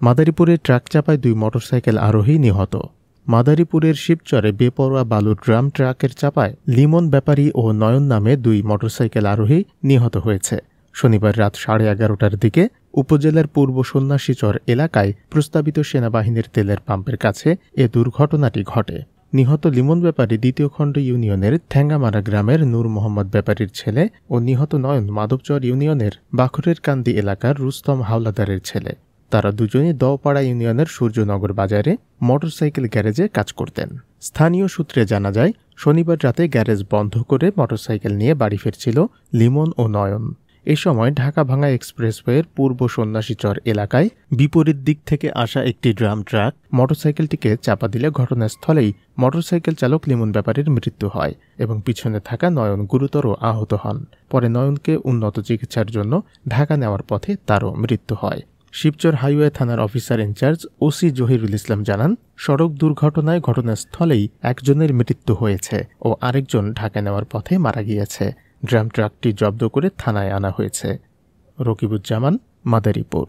মাদারীপুরে truck চাপায় 2 motorcycle আরোহী নিহত। মাদারীপুরের শিবচরে বেপরোয়া বালুর ড্রাম ট্রাকের চাপায় লিমন ব্যাপারী ও নয়ন নামে 2 মোটরসাইকেল আরোহী নিহত হয়েছে। শনিবার রাত 11:30টার দিকে উপজেলার পূর্ব সন্ন্যাসীচর এলাকায় প্রস্তাবিত সেনাবাহিনীর তেলের পাম্পের কাছে এ দুর্ঘটনাটি ঘটে। নিহত লিমন ব্যাপারী দ্বিতীয় খণ্ড ইউনিয়নের ঠ্যাঙ্গামারা গ্রামের নূর মোহাম্মদ ব্যাপারীর ছেলে ও নিহত নয়ন মাধবচর ইউনিয়নের বাখরের কান্দি এলাকার রুস্তম হাওলাদারের ছেলে। তারা দুজনই দওপাড়া ইউনিয়নের সূর্যনগর বাজারে মোটরসাইকেল গ্যারেজে কাজ করতেন। স্থানীয় সূত্রে জানা যায়, শনিবার রাতে গ্যারেজ বন্ধ করে মোটরসাইকেল নিয়ে বাড়ি ফিরছিল লিমন ও নয়ন। এ সময় ঢাকা-ভাঙ্গা এক্সপ্রেসওয়ের পূর্ব সন্ন্যাসীচর এলাকায় বিপরীত দিক থেকে আসা একটি ড্রাম ট্রাক মোটরসাইকেলটিকে চাপা দিলে ঘটনাস্থলেই মোটরসাইকেল চালক লিমন ব্যাপারীর মৃত্যু হয় এবং পিছনে থাকা নয়ন গুরুতর আহত হন। পরে নয়নকে উন্নত চিকিৎসার জন্য ঢাকা নেওয়ার পথে তারও মৃত্যু হয়। শিবচর হাইওয়ে থানার অফিসার ইনচার্জ ওসি জহিরুল ইসলাম জানান, সড়ক দুর্ঘটনায় ঘটনাস্থলেই একজনের মৃত্যু হয়েছে ও আরেকজন ঢাকা নেওয়ার পথে মারা গিয়েছে। ড্রাম ট্রাকটি জব্দ করে থানায় আনা হয়েছে। রকিবুজ্জামান, মাদারীপুর।